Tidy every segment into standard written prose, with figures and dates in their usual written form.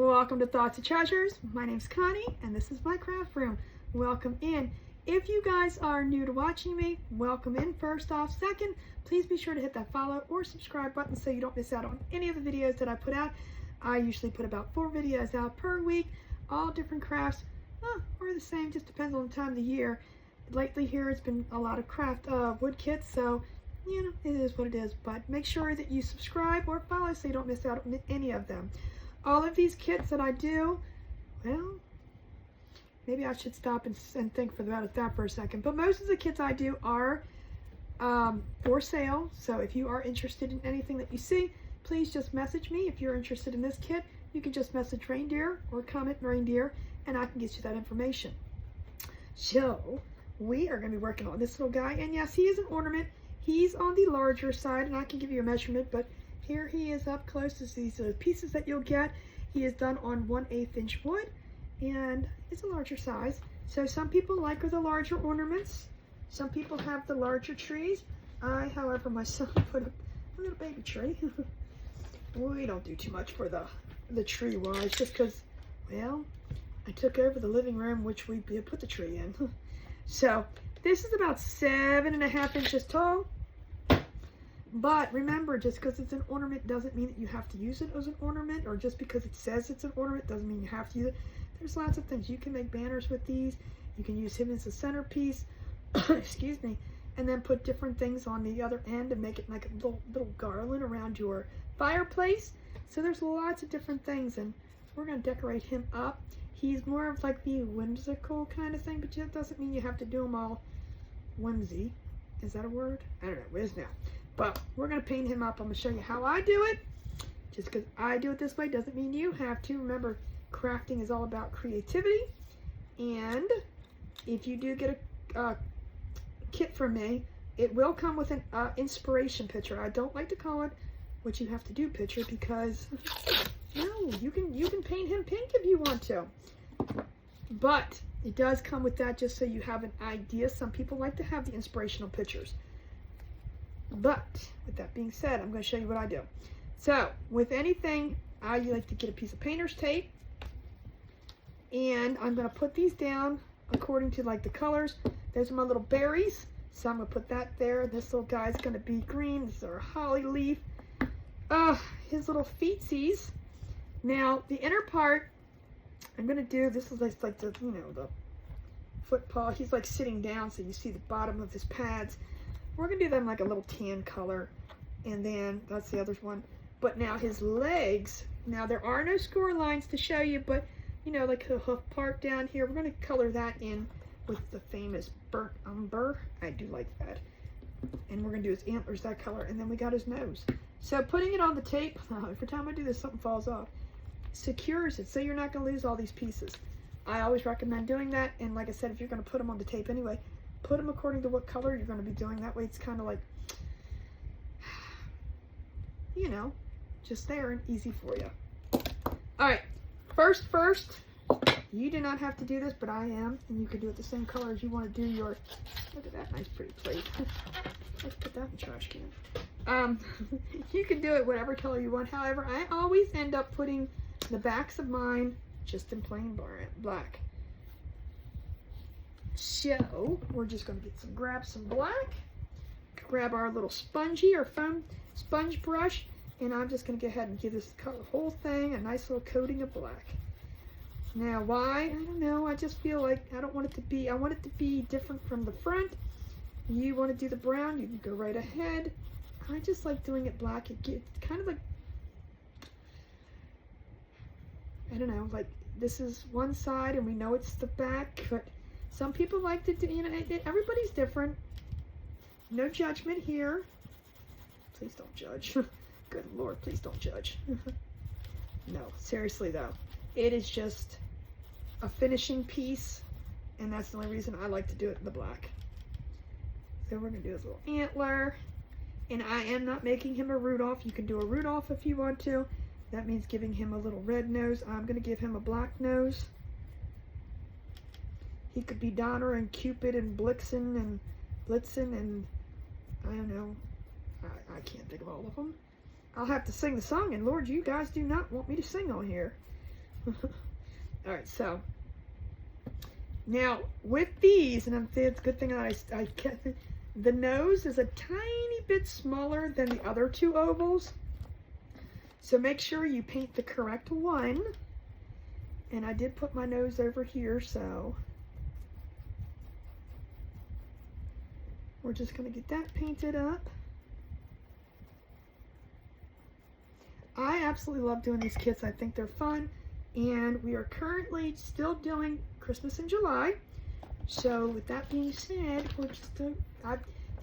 Welcome to Thoughts and Treasures. My name's Connie and this is my craft room. Welcome in. If you guys are new to watching me, welcome in first off. Second, please be sure to hit that follow or subscribe button so you don't miss out on any of the videos that I put out. I usually put about 4 videos out per week, all different crafts, or the same, just depends on the time of the year. Lately here it's been a lot of craft wood kits, so you know, it is what it is. But make sure that you subscribe or follow so you don't miss out on any of them. All of these kits that I do, well, maybe I should stop and think about that for a second. But most of the kits I do are for sale. So if you are interested in anything that you see, please just message me. If you're interested in this kit, you can just message Reindeer or comment Reindeer and I can get you that information. So we are going to be working on this little guy. And yes, he is an ornament. He's on the larger side and I can give you a measurement, but here he is up close. These are the pieces that you'll get. He is done on 1/8 inch wood and it's a larger size. So some people like the larger ornaments. Some people have the larger trees. I, however, my son put a little baby tree. We don't do too much for the tree wise, just because, well, I took over the living room, which we put the tree in. So this is about 7.5 inches tall. But remember, just because it's an ornament doesn't mean that you have to use it as an ornament, or just because it says it's an ornament doesn't mean you have to use it. There's lots of things. You can make banners with these. You can use him as a centerpiece, excuse me, and then put different things on the other end and make it like a little garland around your fireplace. So there's lots of different things, and we're going to decorate him up. He's more of like the whimsical kind of thing, but that doesn't mean you have to do them all whimsy. Is that a word? I don't know. It is now. But we're going to paint him up. I'm going to show you how I do it. Just because I do it this way doesn't mean you have to. Remember, crafting is all about creativity. And if you do get a kit from me, it will come with an inspiration picture. I don't like to call it what you have to do picture because, no, you can paint him pink if you want to. But it does come with that just so you have an idea. Some people like to have the inspirational pictures. But with that being said, I'm going to show you what I do. So with anything, I like to get a piece of painter's tape and I'm going to put these down according to like the colors. There's my little berries, so I'm going to put that there. This little guy's going to be green. This is our holly leaf. His little feetsies. Now the inner part I'm going to do, this is like the, you know, the foot paw. He's like sitting down so you see the bottom of his pads. We're going to do them like a little tan color. And then, that's the other one. But now his legs, now there are no score lines to show you, but, you know, like the hoof part down here, we're going to color that in with the famous burnt umber. I do like that. And we're going to do his antlers that color. And then we got his nose. So putting it on the tape, every time I do this, something falls off. Secures it, so you're not going to lose all these pieces. I always recommend doing that. And like I said, if you're going to put them on the tape anyway, put them according to what color you're going to be doing. That way it's kind of like, you know, just there and easy for you. All right, first, you do not have to do this, but I am, and you can do it the same color as you want to do your, look at that nice pretty plate. Let's put that in the trash can. You can do it whatever color you want. However, I always end up putting the backs of mine just in plain black. So we're just going to grab some black, grab our little spongy or foam sponge brush, and I'm just going to go ahead and give this whole thing a nice little coating of black. Now why? I don't know. I just feel like I want it to be different from the front. You want to do the brown, you can go right ahead. I just like doing it black. It gets kind of like, I don't know, like this is one side and we know it's the back, but some people like to do, you know, everybody's different. No judgment here. Please don't judge. Good Lord, please don't judge. No, seriously though. It is just a finishing piece, and that's the only reason I like to do it in the black. So we're going to do his little antler. And I am not making him a Rudolph. You can do a Rudolph if you want to. That means giving him a little red nose. I'm going to give him a black nose. He could be Donner and Cupid and Blitzen and I don't know. I can't think of all of them. I'll have to sing the song, and Lord, you guys do not want me to sing on here. All right, so now with these, and it's a good thing I kept it, the nose is a tiny bit smaller than the other two ovals. So make sure you paint the correct one. And I did put my nose over here, so we're just going to get that painted up. I absolutely love doing these kits. I think they're fun. And we are currently still doing Christmas in July. So with that being said, we're just the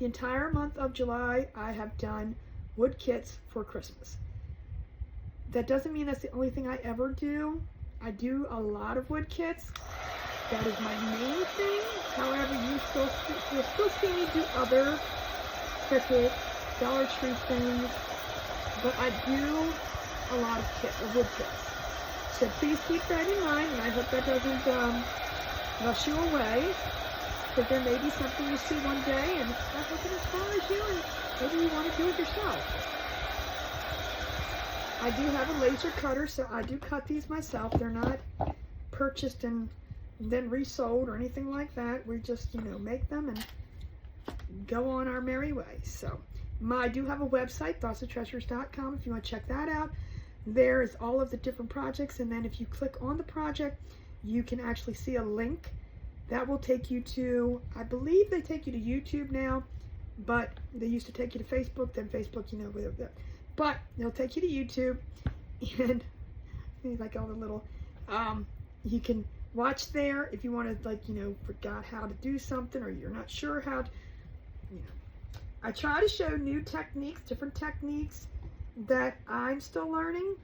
entire month of July I have done wood kits for Christmas. That doesn't mean that's the only thing I ever do. I do a lot of wood kits. That is my main thing. However, you'll still see me do other Cricut, Dollar Tree things. But I do a lot of wood kits. So please keep that in mind, and I hope that doesn't rush you away. Because there may be something you see one day, and I hope it inspires you, and maybe you want to do it yourself. I do have a laser cutter, so I do cut these myself. They're not purchased and then resold or anything like that. We just, make them and go on our merry way. So, I do have a website, thoughtsofTreasures.com, if you want to check that out. There is all of the different projects, and then if you click on the project, you can actually see a link. That will take you to, I believe they take you to YouTube now, but they used to take you to Facebook, then Facebook, but they'll take you to YouTube, and like all the little, you can watch there if you want to, forgot how to do something, or you're not sure how to, I try to show new techniques, different techniques that I'm still learning.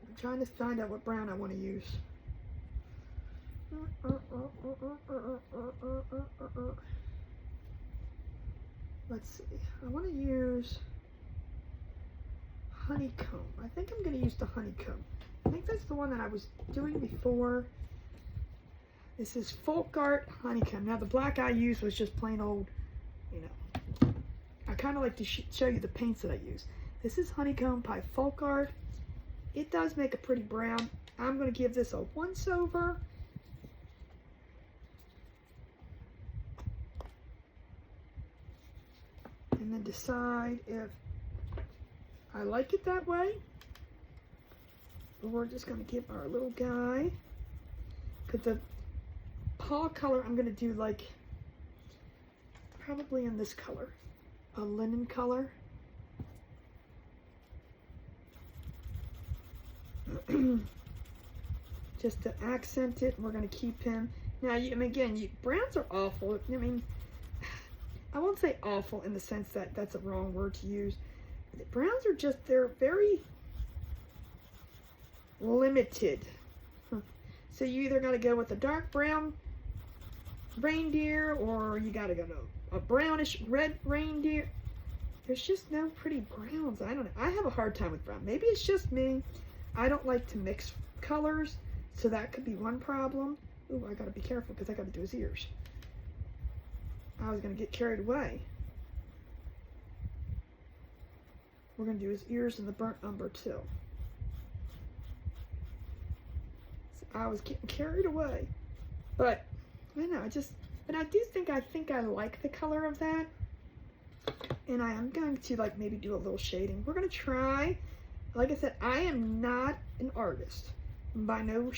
I'm trying to find out what brown I want to use. Let's see. I want to use honeycomb. I think I'm going to use the honeycomb. I think that's the one that I was doing before. This is folk art honeycomb. Now the black I used was just plain old, I kind of like to show you the paints that I use. This is honeycomb by folk art. It does make a pretty brown. I'm going to give this a once over. And then decide if I like it that way. But we're just going to give our little guy, because the paw color I'm going to do probably in this color, a linen color. Just to accent it, we're going to keep him. Now, browns are awful. I won't say awful in the sense that that's a wrong word to use. The browns are they're very limited. So you either got to go with a dark brown reindeer, or you got to go to a brownish red reindeer. There's just no pretty browns. I don't know. I have a hard time with brown. Maybe it's just me. I don't like to mix colors, so that could be one problem. Ooh, I got to be careful because I got to do his ears. I was going to get carried away. We're going to do his ears in the burnt umber too. So I was getting carried away. But, I don't know, but I do think I like the color of that. And I am going to maybe do a little shading. We're going to try, like I said, I am not an artist. By no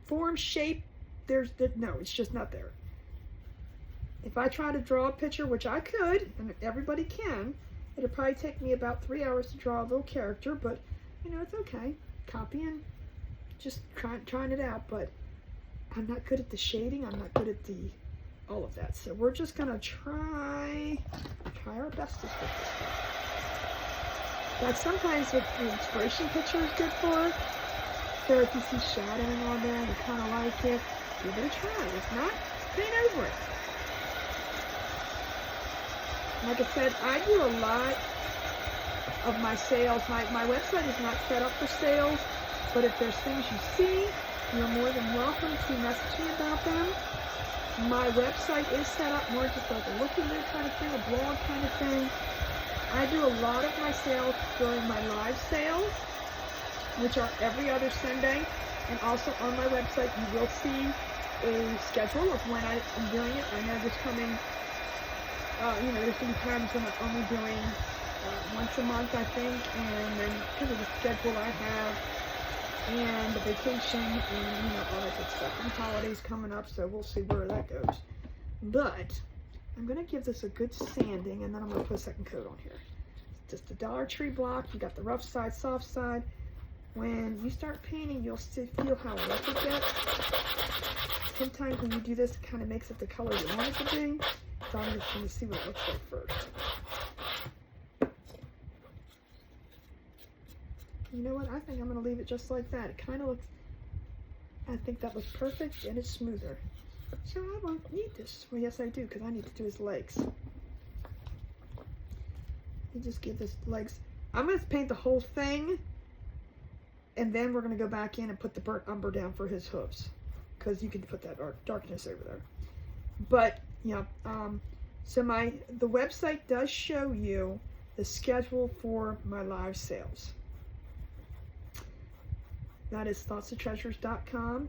form, shape, no, it's just not there. If I try to draw a picture, which I could, and everybody can, it'll probably take me about 3 hours to draw a little character, but, it's okay. Copying, just trying it out, but I'm not good at the shading. I'm not good at all of that. So we're just going to try our best to fit this one. That's sometimes what the inspiration picture is good for. So if you see shadowing on there and you kind of like it, give it a try. If not, paint over it. Like I said, I do a lot of my sales. My website is not set up for sales, but if there's things you see, you're more than welcome to message me about them. My website is set up more just like a look-at-me kind of thing, a blog kind of thing. I do a lot of my sales during my live sales. which are every other Sunday. And also on my website, you will see a schedule of when I am doing it. I know this coming, there's going to be times when I'm only doing once a month, I think, and then because of the schedule I have and the vacation and, all that good stuff. And holidays coming up, so we'll see where that goes. But I'm going to give this a good sanding, and then I'm going to put a second coat on here. It's just a Dollar Tree block. You got the rough side, soft side. When you start painting, you'll still feel how rough it gets. Sometimes when you do this, it kind of makes it the color you want it to be. So I'm just going to see what it looks like first. You know what? I think I'm going to leave it just like that. It kind of looks, I think that looks perfect, and it's smoother. So I won't need this. Well, yes, I do, because I need to do his legs. You just give his legs. I'm going to paint the whole thing, and then we're going to go back in and put the burnt umber down for his hooves, because you can put that darkness over there. But, so the website does show you the schedule for my live sales. That is thoughtsofTreasures.com.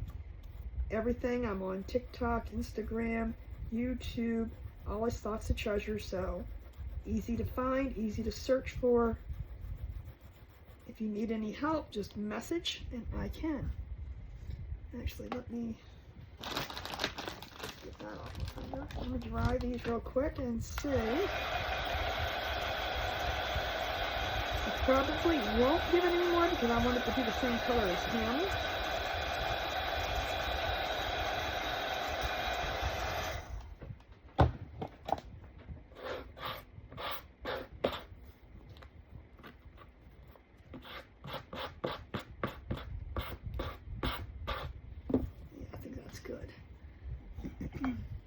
Everything, I'm on TikTok, Instagram, YouTube, all is Thoughts of Treasures, so easy to find, easy to search for. If you need any help, just message and I can. Actually, let me get that off my finger. I'm going to dry these real quick and see. I probably won't give it any more because I want it to be the same color as him.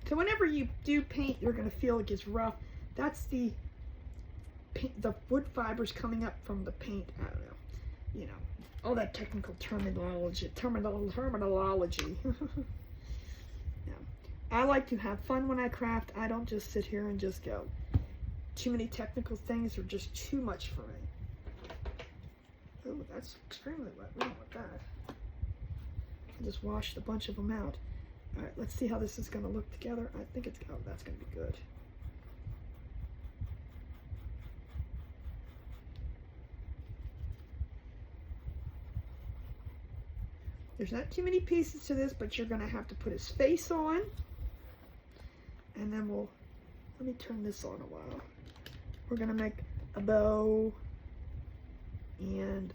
So whenever you do paint, you're going to feel it gets rough. That's the wood fibers coming up from the paint. I don't know. All that technical terminology. Yeah. I like to have fun when I craft. I don't just sit here and just go. Too many technical things are just too much for me. Oh, that's extremely wet. We don't want that. I just washed a bunch of them out. All right, let's see how this is going to look together. I think that's going to be good. There's not too many pieces to this, but you're going to have to put his face on. And then let me turn this on a while. We're going to make a bow and,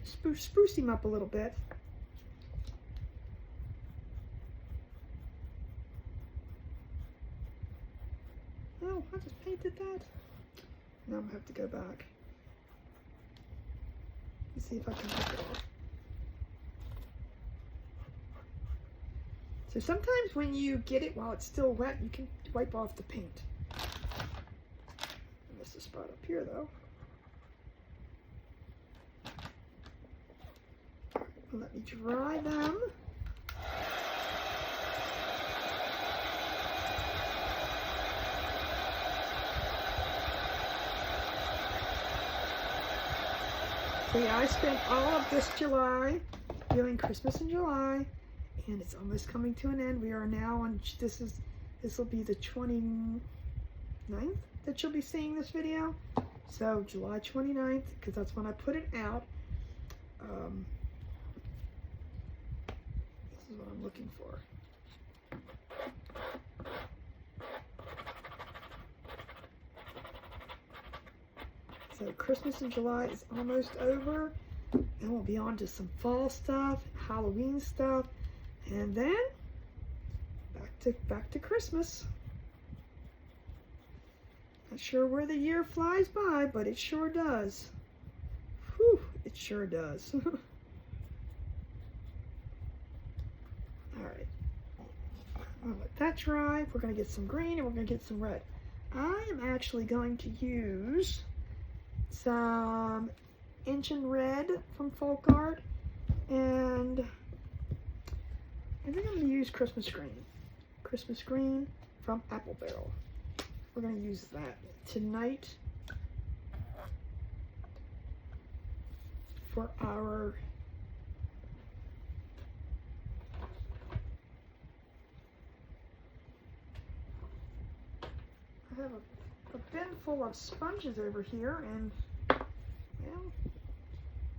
spruce him up a little bit. Oh, I just painted that. Now I'm going to have to go back. Let's see if I can get it off. So sometimes when you get it while it's still wet, you can wipe off the paint. I missed a spot up here though. Let me dry them. So yeah, I spent all of this July doing Christmas in July, and it's almost coming to an end. We are now on, this will be the 29th that you'll be seeing this video. So July 29th, because that's when I put it out. This is what I'm looking for. So Christmas in July is almost over. Then we'll be on to some fall stuff, Halloween stuff, and then back to Christmas. Not sure where the year flies by, but it sure does. Whew, it sure does. Alright. I'll let that dry. We're going to get some green and we're going to get some red. I am actually going to use some Injun Red from Folk Art, and I think I'm going to use Christmas Green from Apple Barrel. We're going to use that tonight for our I have a bin full of sponges over here, and well,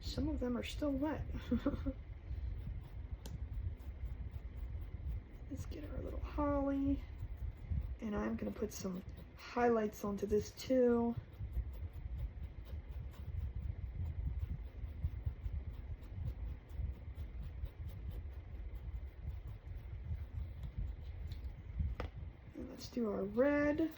some of them are still wet. Let's get our little holly, and I'm going to put some highlights onto this too. And let's do our red.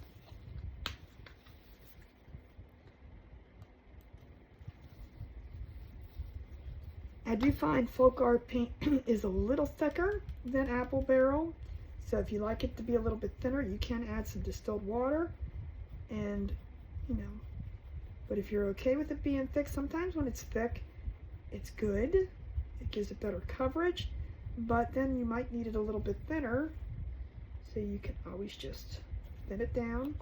I do find folk art paint is a little thicker than apple barrel, so if you like it to be a little bit thinner, you can add some distilled water, and but if you're okay with it being thick, sometimes when it's thick, it's good. It gives it better coverage, but then you might need it a little bit thinner, so you can always just thin it down.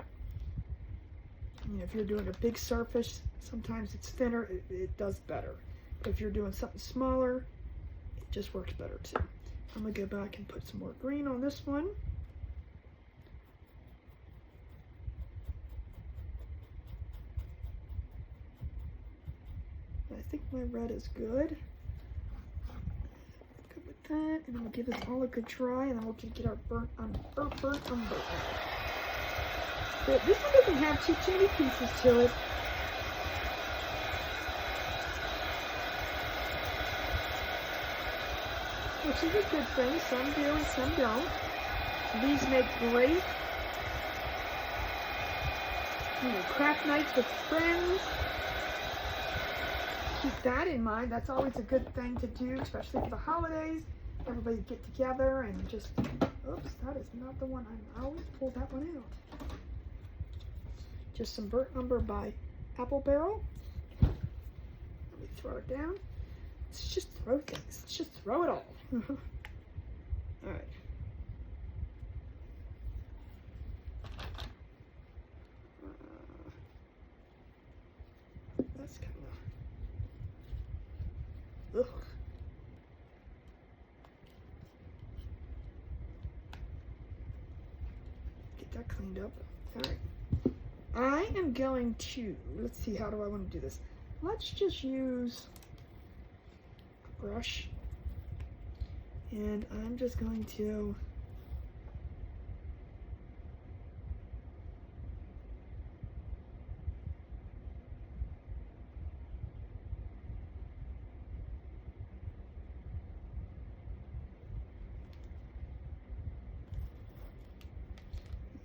If you're doing a big surface, sometimes it's thinner, it does better. If you're doing something smaller, it just works better too. I'm going to go back and put some more green on this one. I think my red is good. Good with that. And then we'll give this all a good dry, and then we'll get our burnt umber. But this one doesn't have too many pieces to it. Which is a good thing. Some do and some don't. These make great, craft nights with friends. Keep that in mind. That's always a good thing to do, especially for the holidays. Everybody get together and just, oops, that is not the one. I always pull that one out. Just some burnt umber by Apple Barrel. Let me throw it down. Let's just throw things. Let's just throw it all. All right. That's kind of. Ugh. Get that cleaned up. All right. I am going to. Let's see. How do I want to do this? Let's just use a brush. And I'm just going to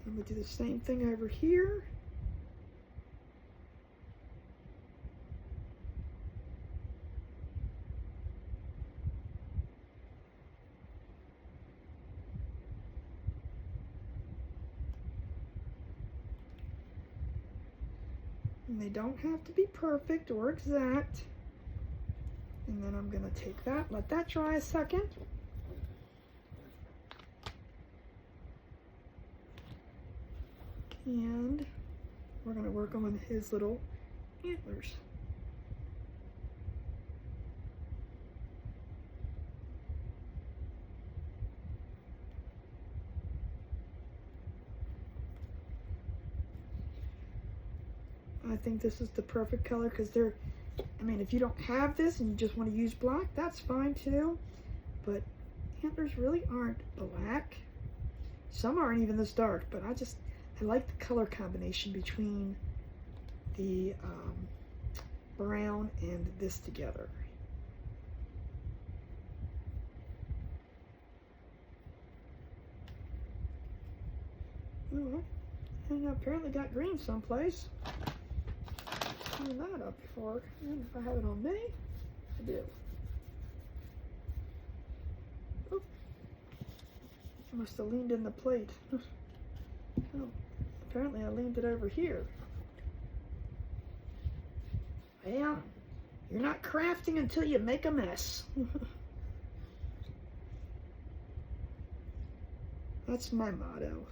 I'm going to do the same thing over here. And they don't have to be perfect or exact. And then I'm going to take that, let that dry a second. And we're going to work on his little antlers. I think this is the perfect color because if you don't have this and you just want to use black, that's fine too. But antlers really aren't black. Some aren't even this dark, but I like the color combination between the brown and this together. Oh, and I apparently got green someplace. Clean that up before, and if I have it on me, I do. Oh, I must have leaned in the plate. Oh, apparently I leaned it over here. Well, you're not crafting until you make a mess. That's my motto.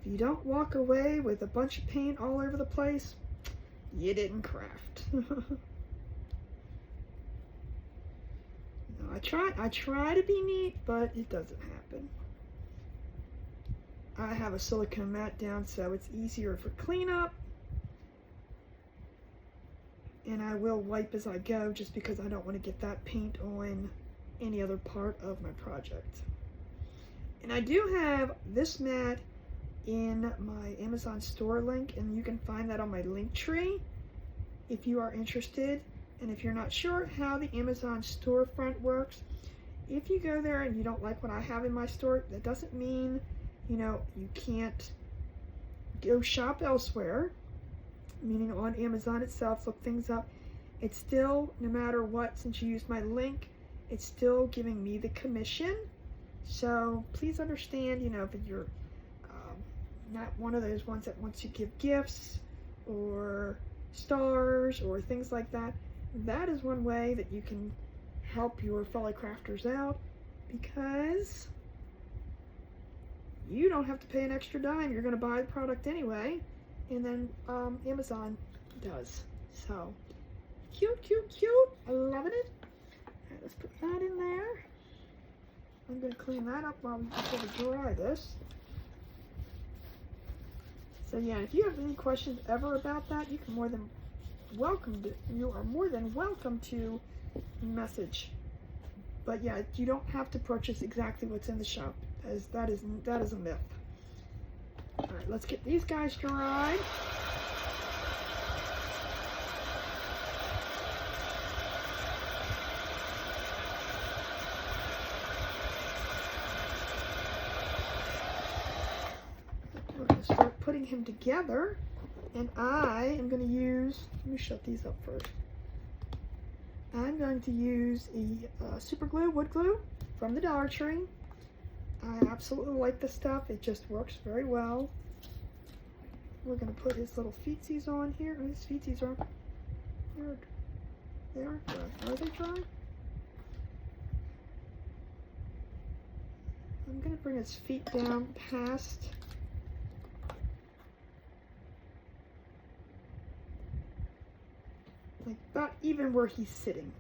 If you don't walk away with a bunch of paint all over the place, you didn't craft. No, I try to be neat, but it doesn't happen. I have a silicone mat down so it's easier for cleanup. And I will wipe as I go just because I don't want to get that paint on any other part of my project. And I do have this mat in my Amazon store link, and you can find that on my link tree if you are interested. And if you're not sure how the Amazon storefront works, if you go there and you don't like what I have in my store, that doesn't mean, you know, you can't go shop elsewhere, meaning on Amazon itself, look things up. It's still, no matter what, since you used my link, it's still giving me the commission. So please understand, you know, if you're not one of those ones that wants to give gifts or stars or things like that, that is one way that you can help your fellow crafters out, because you don't have to pay an extra dime. You're going to buy the product anyway, and then Amazon does. So cute, cute, cute. I love it. All right, let's put that in there. I'm going to clean that up while we dry this. So yeah, if you have any questions ever about that, you are more than welcome to message. But yeah, you don't have to purchase exactly what's in the shop, as that is a myth. All right, let's get these guys dried. We're going to start putting him together, and I am going to use, let me shut these up first. I'm going to use a super glue, wood glue from the Dollar Tree. I absolutely like this stuff. It just works very well. We're going to put his little feetsies on here. Oh, his feetsies are, they aren't dry. Are they dry? I'm going to bring his feet down past like about even where he's sitting.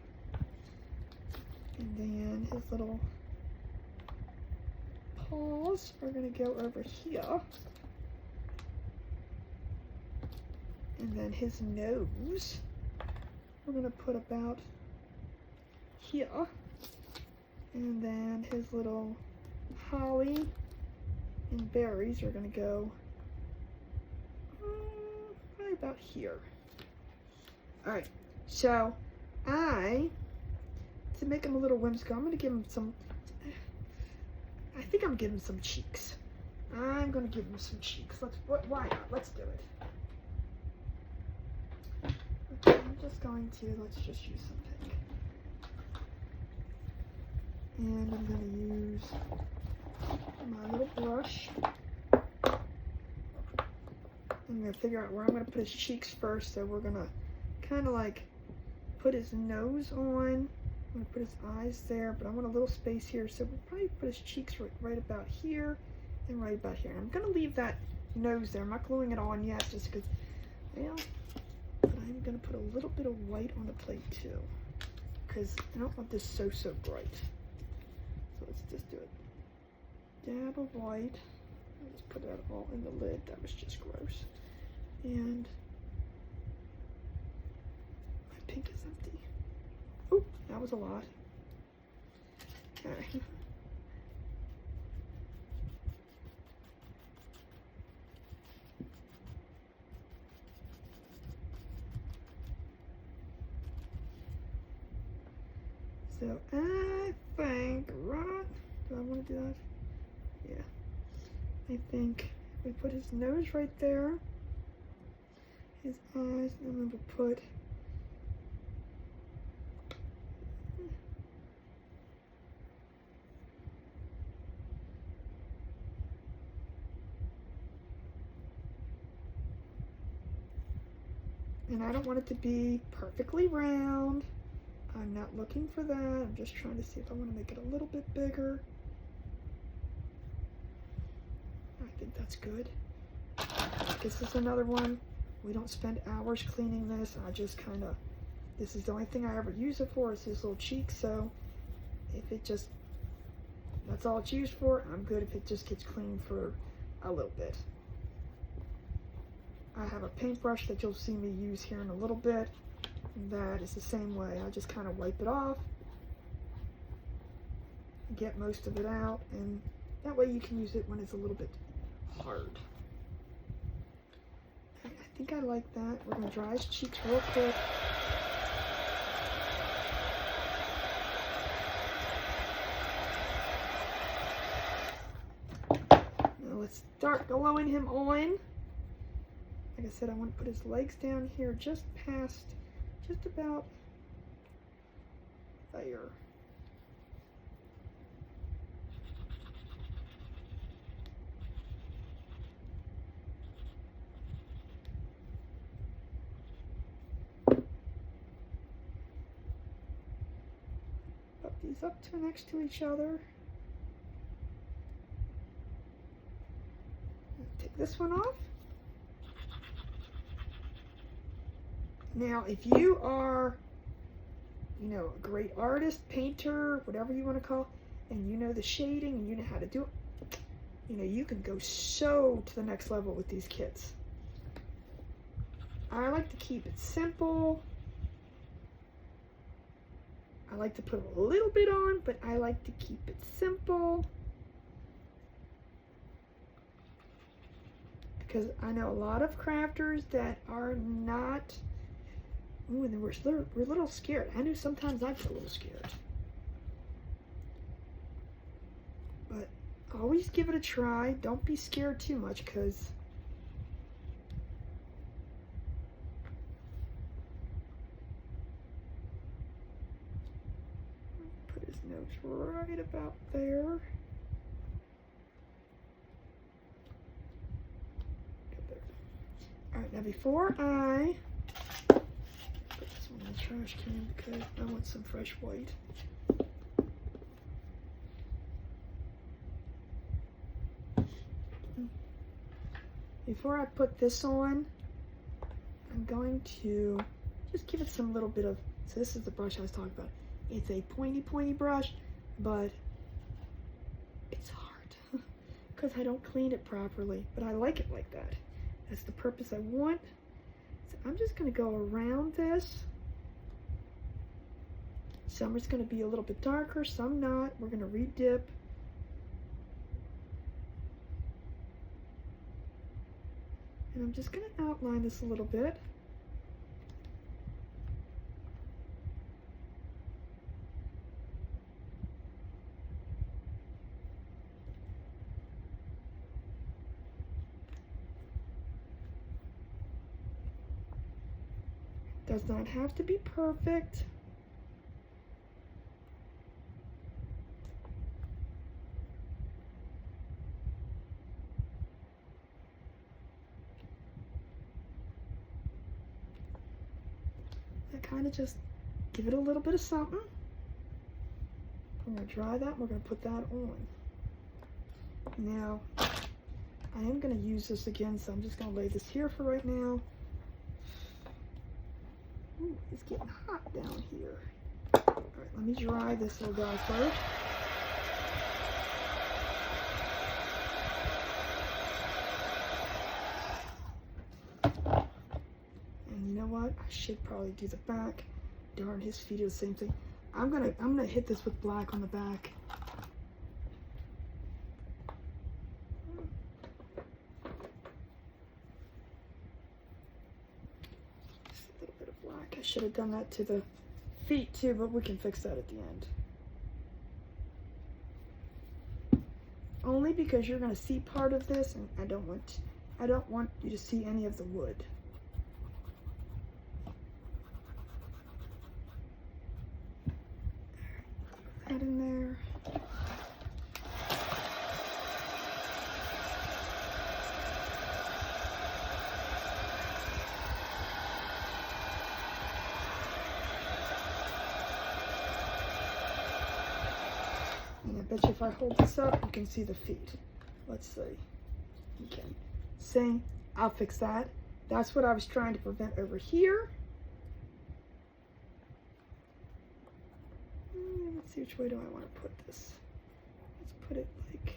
And then his little paws are going to go over here. And then his nose we're going to put about here. And then his little holly and berries are going to go right about here. Alright, so to make him a little whimsical, I'm going to give him some, I think I'm going to give him some cheeks. I'm going to give him some cheeks. Why not? Let's do it. Okay, I'm just going to, let's just use some pink. And I'm going to use my little brush. I'm going to figure out where I'm going to put his cheeks first, so we're going to kind of like put his nose on. I'm going to put his eyes there, but I want a little space here, so we'll probably put his cheeks right about here and right about here. I'm going to leave that nose there. I'm not gluing it on yet just because, well, but I'm going to put a little bit of white on the plate too, because I don't want this so bright. So let's just do it. Dab of white. I'll just put that all in the lid. That was just gross. And pink is empty. Oh, that was a lot. Okay. So I think, right? Do I want to do that? Yeah. I think we put his nose right there. His eyes, and then we'll put and I don't want it to be perfectly round. I'm not looking for that. I'm just trying to see if I want to make it a little bit bigger. I think that's good. This is another one. We don't spend hours cleaning this. I just kind of, this is the only thing I ever use it for, is his little cheeks. So if it just, that's all it's used for, I'm good if it just gets cleaned for a little bit. I have a paintbrush that you'll see me use here in a little bit. That is the same way. I just kind of wipe it off, get most of it out, and that way you can use it when it's a little bit hard. Okay, I think I like that. We're going to dry his cheeks real quick. Now let's start glowing him on. Like I said, I want to put his legs down here just past, just about there. Put these up to next to each other. Take this one off. Now, if you are, you know, a great artist, painter, whatever you want to call, and you know the shading and you know how to do it, you know, you can go so to the next level with these kits. I like to keep it simple. I like to put a little bit on, but I like to keep it simple. Because I know a lot of crafters that are not, ooh, and we're a little scared. I know sometimes I get a little scared. But always give it a try. Don't be scared too much, because put his nose right about there. Alright, now before I put this one in the trash can, because I want some fresh white. Before I put this on, I'm going to just give it some little bit of, so this is the brush I was talking about. It's a pointy brush, but it's hard because I don't clean it properly, but I like it like that. That's the purpose I want. So I'm just going to go around this. Some is going to be a little bit darker, some not. We're going to re-dip. And I'm just going to outline this a little bit. Does not have to be perfect. I kind of just give it a little bit of something. I'm going to dry that. We're going to put that on. Now, I am going to use this again, so I'm just going to lay this here for right now. Ooh, it's getting hot down here. All right, let me dry this little guy first. And you know what? I should probably do the back. Darn, his feet are the same thing. I'm gonna hit this with black on the back. I should have done that to the feet too, but we can fix that at the end. Only because you're going to see part of this, and I don't want you to see any of the wood. Put that in there. And I bet you if I hold this up, you can see the feet. Let's see. Okay. See, I'll fix that. That's what I was trying to prevent over here. Let's see, which way do I want to put this? Let's put it like,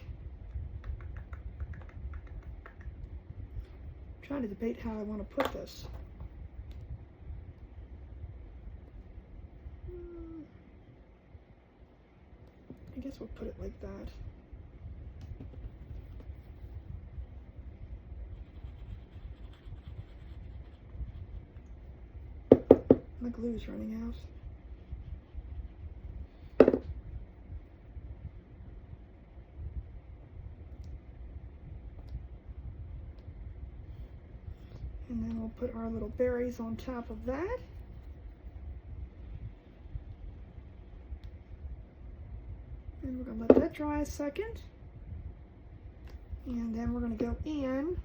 I'm trying to debate how I want to put this. I guess we'll put it like that. My glue's running out. And then we'll put our little berries on top of that. And we're going to let that dry a second. And then we're going to go in,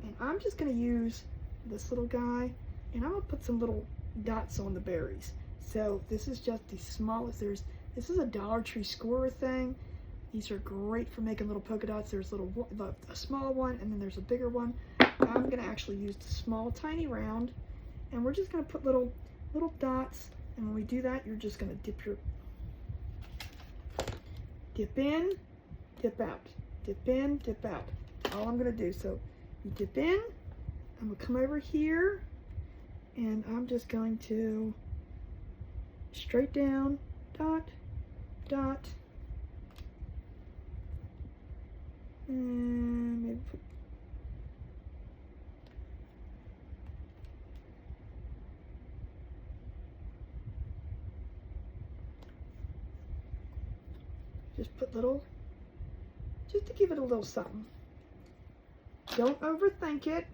and I'm just going to use this little guy, and I'm going to put some little dots on the berries. So this is just the smallest. This is a Dollar Tree scorer thing. These are great for making little polka dots. There's a small one, and then there's a bigger one. I'm going to actually use the small, tiny round, and we're just going to put little dots. And when we do that, you're just going to dip in, dip out, dip in, dip out. All I'm going to do. So you dip in. I'm going to come over here, and I'm just going to straight down, dot, dot, and maybe put little, just to give it a little something. Don't overthink it.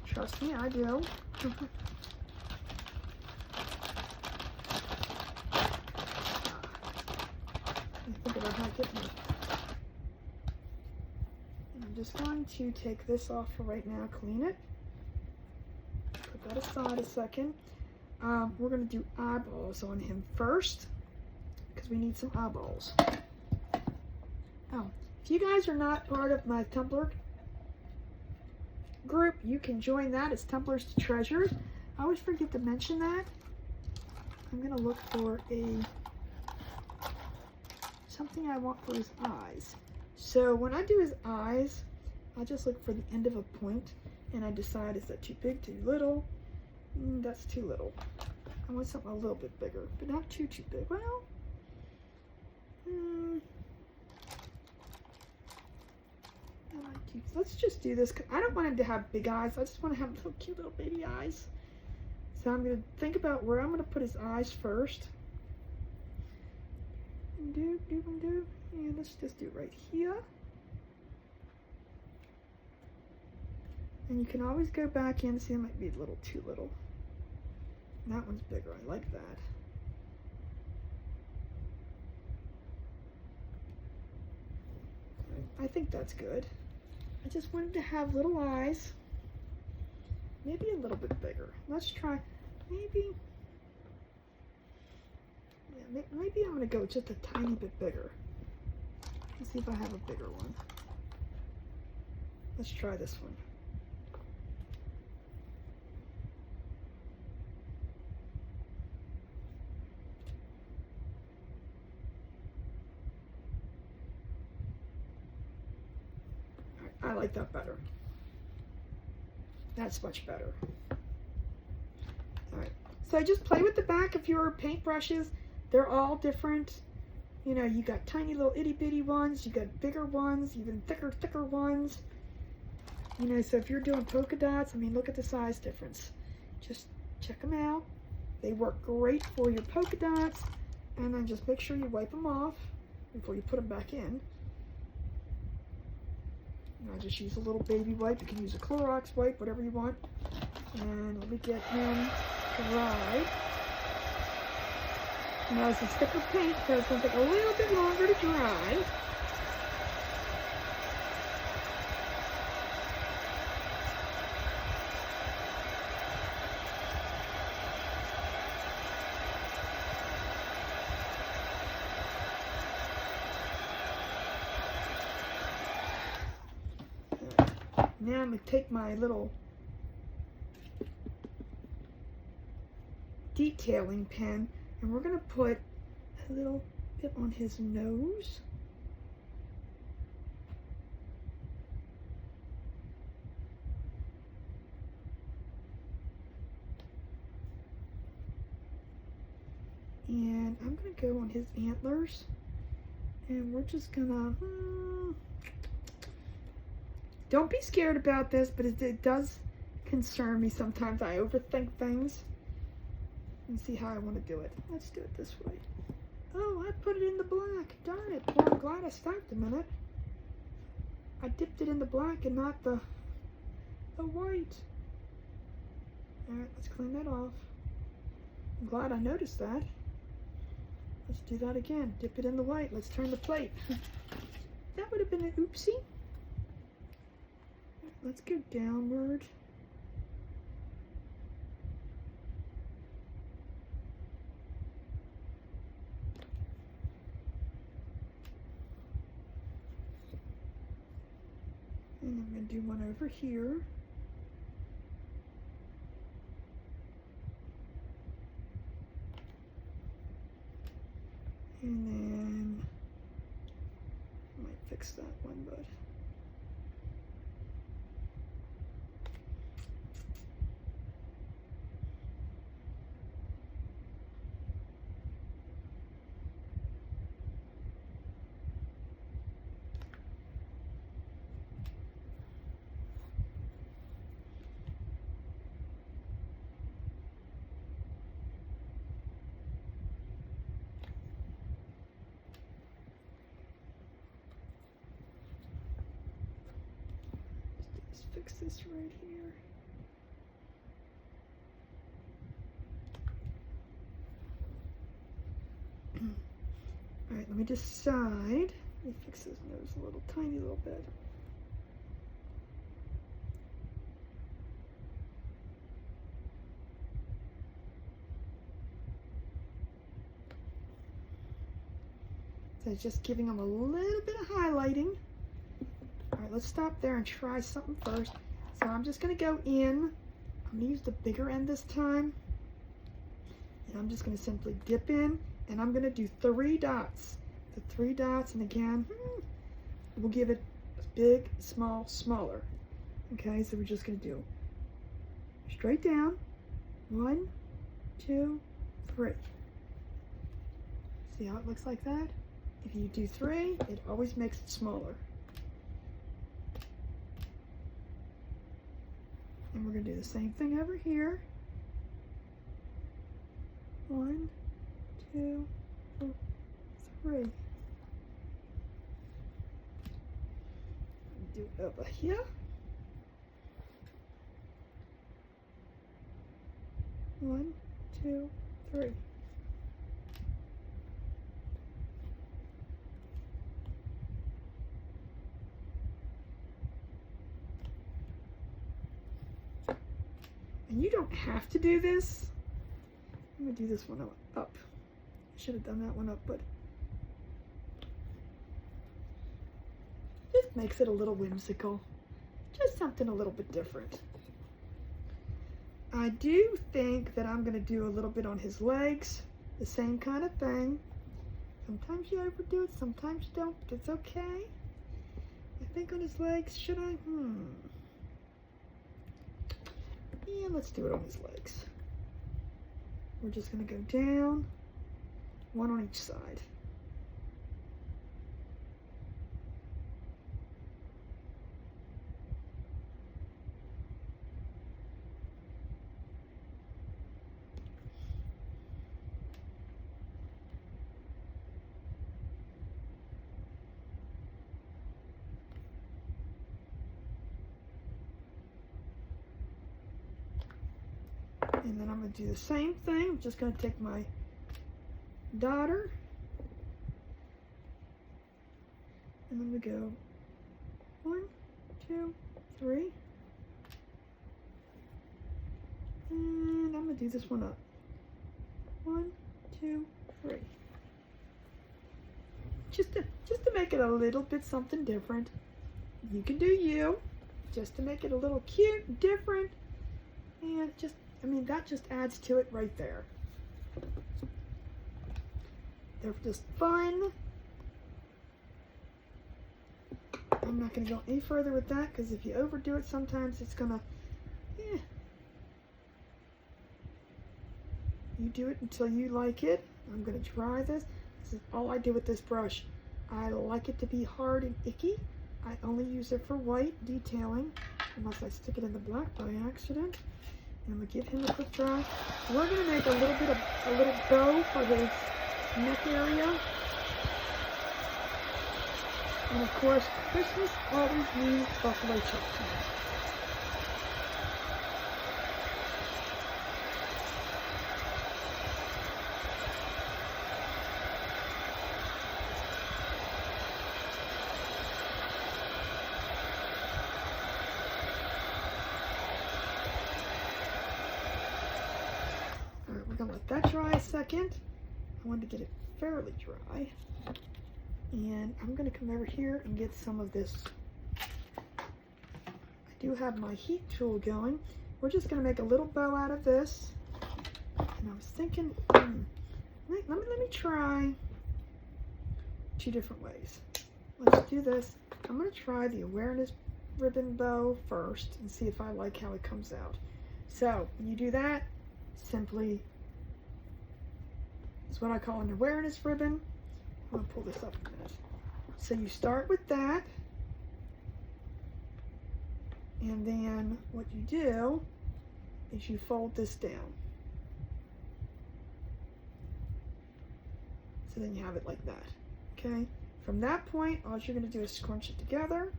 Trust me, I do. I think about how to get me. I'm just going to take this off for right now, clean it. Put that aside a second. We're going to do eyeballs on him first, because we need some eyeballs. Oh, if you guys are not part of my Tumblr group, you can join that. It's Tumblers to Treasures. I always forget to mention that. I'm going to look for something I want for his eyes. So when I do his eyes, I just look for the end of a point, and I decide, is that too big, too little? That's too little. I want something a little bit bigger, but not too big. Well, let's just do this. I don't want him to have big eyes. I just want to have little cute little baby eyes. So I'm going to think about where I'm going to put his eyes first. And let's just do it right here. And you can always go back in and see it might be a little too little. And that one's bigger. I like that. I think that's good. I just wanted to have little eyes. Maybe a little bit bigger. Let's try, maybe I'm going to go just a tiny bit bigger. Let's see if I have a bigger one. Let's try this one. I like that better. That's much better. Alright, so just play with the back of your paintbrushes. They're all different. You know, you got tiny little itty bitty ones, you got bigger ones, even thicker ones. You know, so if you're doing polka dots, I mean, look at the size difference. Just check them out. They work great for your polka dots. And then just make sure you wipe them off before you put them back in. I just use a little baby wipe. You can use a Clorox wipe, whatever you want. And let me get him dried. Now this is thicker paint, so it's going to take a little bit longer to dry. Now I'm going to take my little detailing pen and we're going to put a little bit on his nose. And I'm going to go on his antlers. And we're just going to... Don't be scared about this, but it does concern me sometimes. I overthink things. Let's see how I want to do it. Let's do it this way. Oh, I put it in the black. Darn it. Well, I'm glad I stopped a minute. I dipped it in the black and not the white. Alright, let's clean that off. I'm glad I noticed that. Let's do that again. Dip it in the white. Let's turn the plate. That would have been an oopsie. Let's go downward. And I'm going to do one over here. And then I might fix that one, but let's fix this right here. All right, let me decide. Let me fix his nose a little tiny little bit. So just giving him a little bit of highlighting. All right, let's stop there and try something first. So I'm just going to go in. I'm going to use the bigger end this time. And I'm just going to simply dip in. And I'm going to do 3 dots. The 3 dots, and again, we'll give it big, small, smaller. Okay, so we're just going to do straight down. 1, 2, 3. See how it looks like that? If you do 3, it always makes it smaller. And we're going to do the same thing over here. 1, 2, 3. Do it over here. 1, 2, 3. And you don't have to do this. I'm going to do this one up. I should have done that one up, but just makes it a little whimsical. Just something a little bit different. I do think that I'm going to do a little bit on his legs. The same kind of thing. Sometimes you overdo it, sometimes you don't, but it's okay. I think on his legs, should I? Yeah, let's do it on his legs. We're just going to go down, 1 on each side. And then I'm going to do the same thing. I'm just going to take my daughter and I'm going to go 1, 2, 3. And I'm going to do this one up. 1, 2, 3. Just to make it a little bit something different. You can do you. just to make it a little cute and different. And just, I mean, that just adds to it right there. They're just fun. I'm not going to go any further with that because if you overdo it, sometimes it's going to, You do it until you like it. I'm going to dry this. This is all I do with this brush. I like it to be hard and icky. I only use it for white detailing, unless I stick it in the black by accident. And I'm going to give him a quick dry. We're going to make a little bow for his neck area. And of course, Christmas always means buffalo chips. Alright, we're going to let that dry a second. I wanted to get it fairly dry. And I'm going to come over here and get some of this. I do have my heat tool going. We're just going to make a little bow out of this. And I was thinking, let me try 2 different ways. Let's do this. I'm going to try the awareness ribbon bow first and see if I like how it comes out. So when you do that, simply, it's what I call an awareness ribbon. I'm going to pull this up a minute. So you start with that, and then what you do is you fold this down. So then you have it like that, okay? From that point, all you're going to do is scrunch it together.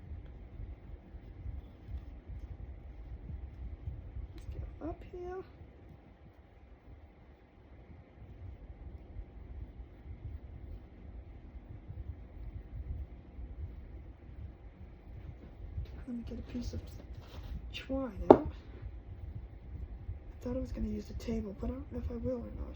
Let's go up here. Let me get a piece of twine out. I thought I was going to use a table, but I don't know if I will or not.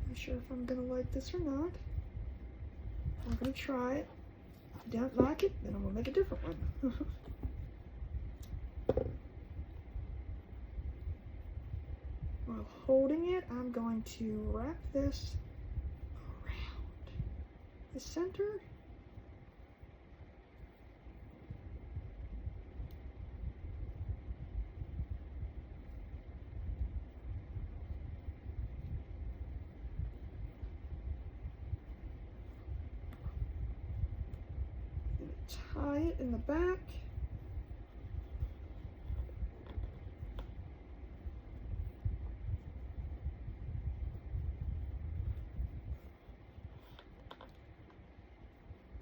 I'm not sure if I'm going to like this or not. I'm going to try it. If I don't like it, then I'm going to make a different one. While holding it, I'm going to wrap this around the center. Tie it in the back.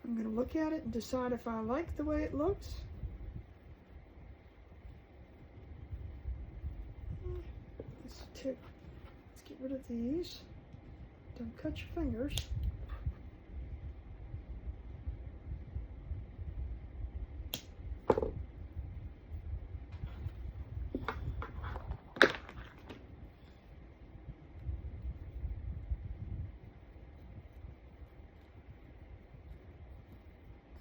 I'm going to look at it and decide if I like the way it looks. Let's get rid of these. Don't cut your fingers.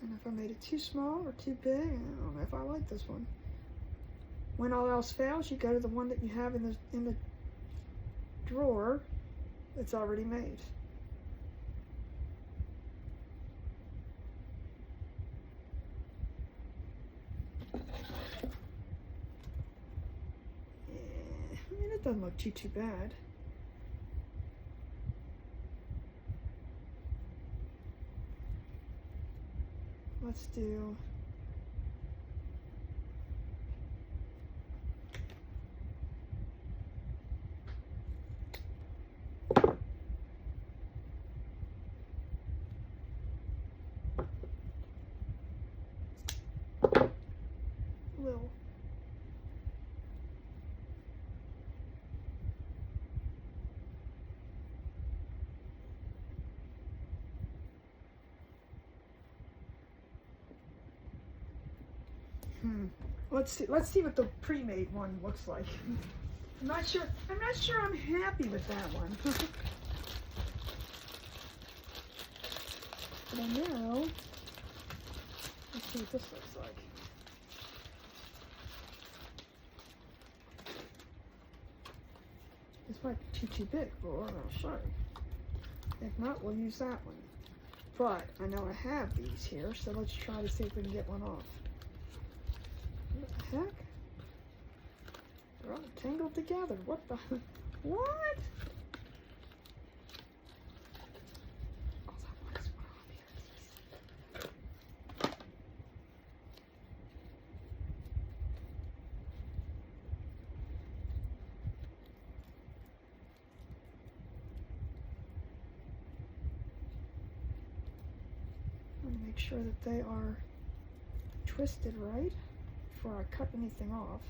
And if I made it too small or too big, I don't know if I like this one. When all else fails, you go to the one that you have in the drawer that's already made. I mean, it doesn't look too bad. Let's do little. Let's see what the pre-made one looks like. I'm not sure I'm happy with that one. But I know. Let's see what this looks like. This might be too big, but I'll show you. If not, we'll use that one. But I know I have these here, so let's try to see if we can get one off. What the heck? They're all tangled together. What the? What? All I want is one off here. I want to make sure that they are twisted right before I cut anything off.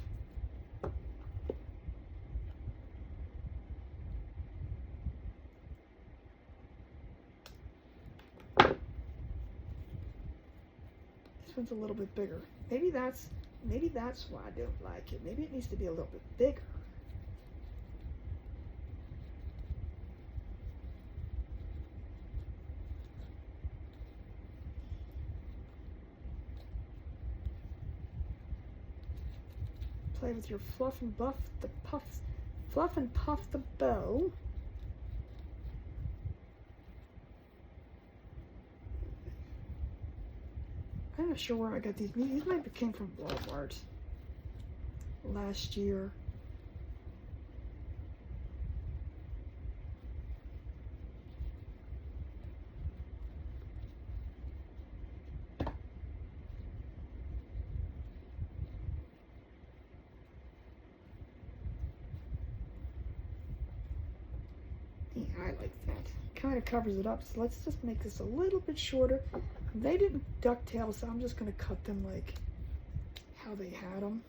This one's a little bit bigger. Maybe that's why I don't like it. Maybe it needs to be a little bit bigger. Play with your fluff and puff the bow. I'm not sure where I got these. These might have came from Walmart last year. Yeah, I like that. Kind of covers it up. So let's just make this a little bit shorter. They didn't ducktail, so I'm just going to cut them like how they had them.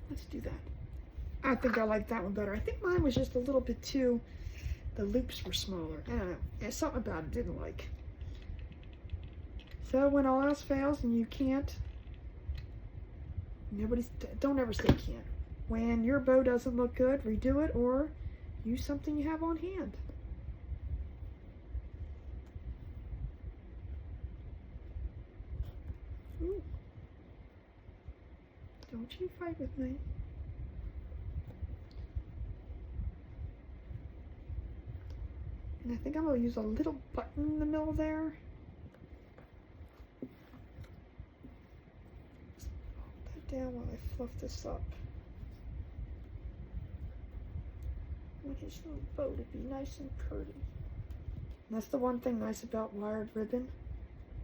Let's do that. I think I like that one better. I think mine was just a little bit too, the loops were smaller. I don't know. There's something about it I didn't like. So when all else fails and you can't, don't ever say can't. When your bow doesn't look good, redo it or use something you have on hand. Ooh. Don't you fight with me. And I think I'm going to use a little button in the middle there. Hold that down while I fluff this up. I want his little bow to be nice and pretty. And that's the one thing nice about wired ribbon.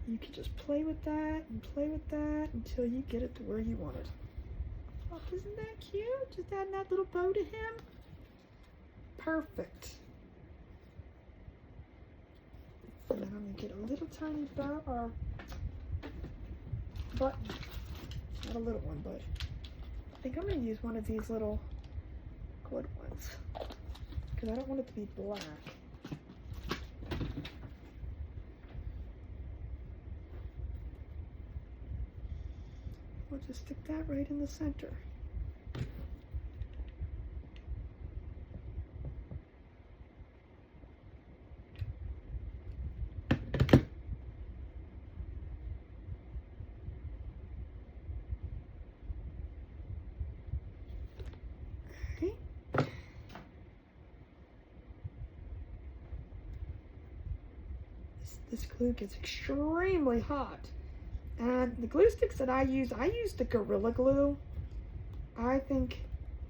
You can just play with that until you get it to where you want it. Oh, isn't that cute? Just adding that little bow to him. Perfect. And then I'm going to get a little tiny bow or button. Not a little one, but I think I'm going to use one of these little good ones because I don't want it to be black. We'll just stick that right in the center. Okay. This glue gets extremely hot. And the glue sticks that I use the Gorilla Glue. I think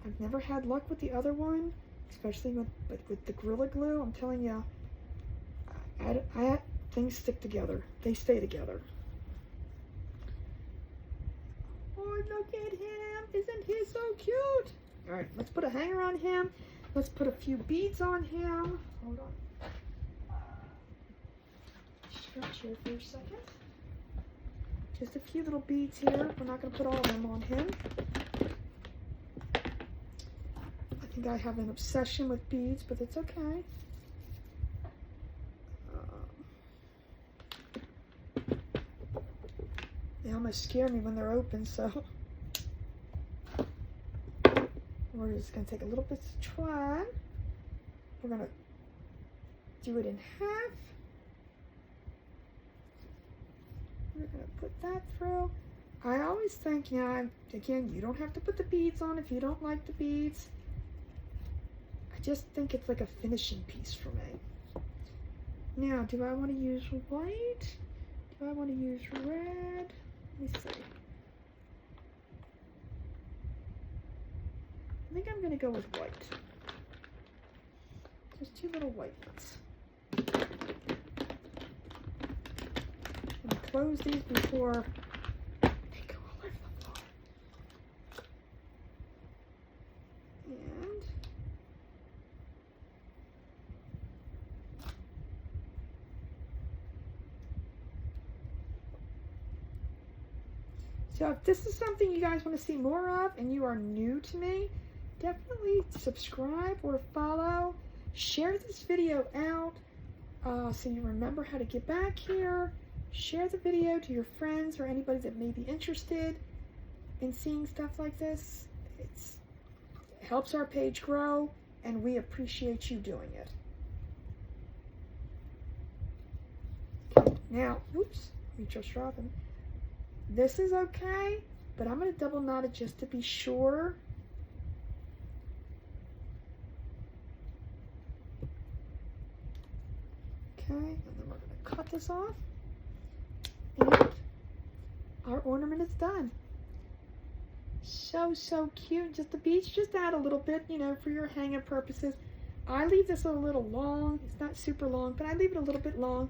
I've never had luck with the other one, especially with the Gorilla Glue. I'm telling you, things stick together. They stay together. Oh, look at him. Isn't he so cute? All right, let's put a hanger on him. let's put a few beads on him. Hold on. Stretch here for a second. Just a few little beads here. We're not going to put all of them on him. I think I have an obsession with beads, but it's okay. They almost scare me when they're open, so we're just going to take a little bit of twine. We're going to do it in half. We're going to put that through. I always think, you know, again, you don't have to put the beads on if you don't like the beads. I just think it's like a finishing piece for me. Now, do I want to use white? Do I want to use red? Let me see. I think I'm going to go with white. Just two little white ones. I'm going to close these before they go all over the floor. And so if this is something you guys want to see more of and you are new to me, definitely subscribe or follow. Share this video out so you remember how to get back here. Share the video to your friends or anybody that may be interested in seeing stuff like this. It helps our page grow, and we appreciate you doing it. Okay, now, oops, we just dropped them. This is okay, but I'm going to double knot it just to be sure. Okay, and then we're going to cut this off. And our ornament is done. So cute. Just the beads, just add a little bit, you know, for your hanging purposes. I leave this a little long. It's not super long, but I leave it a little bit long.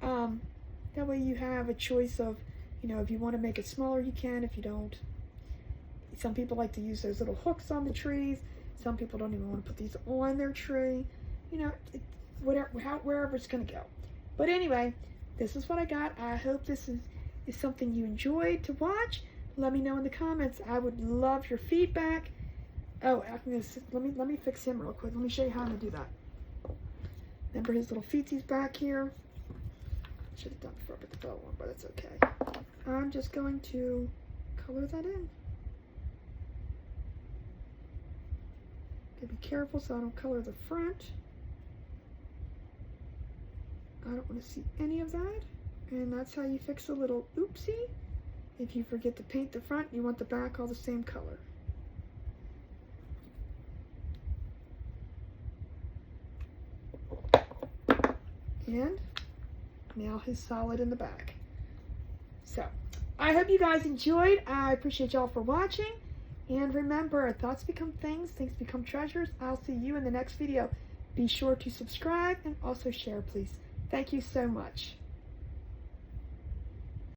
That way you have a choice of, you know, if you want to make it smaller, you can. If you don't, some people like to use those little hooks on the trees. Some people don't even want to put these on their tree. You know, wherever it's going to go. But anyway, this is what I got. I hope this is something you enjoyed to watch. Let me know in the comments. I would love your feedback. Oh, let me fix him real quick. Let me show you how I'm going to do that. Remember his little feetsies back here? Should have done before I put the bow on, but it's okay. I'm just going to color that in. Gotta be careful so I don't color the front. I don't want to see any of that. And that's how you fix a little oopsie. If you forget to paint the front, you want the back all the same color. And now he's solid in the back. So, I hope you guys enjoyed. I appreciate y'all for watching. And remember, thoughts become things, things become treasures. I'll see you in the next video. Be sure to subscribe and also share, please. Thank you so much.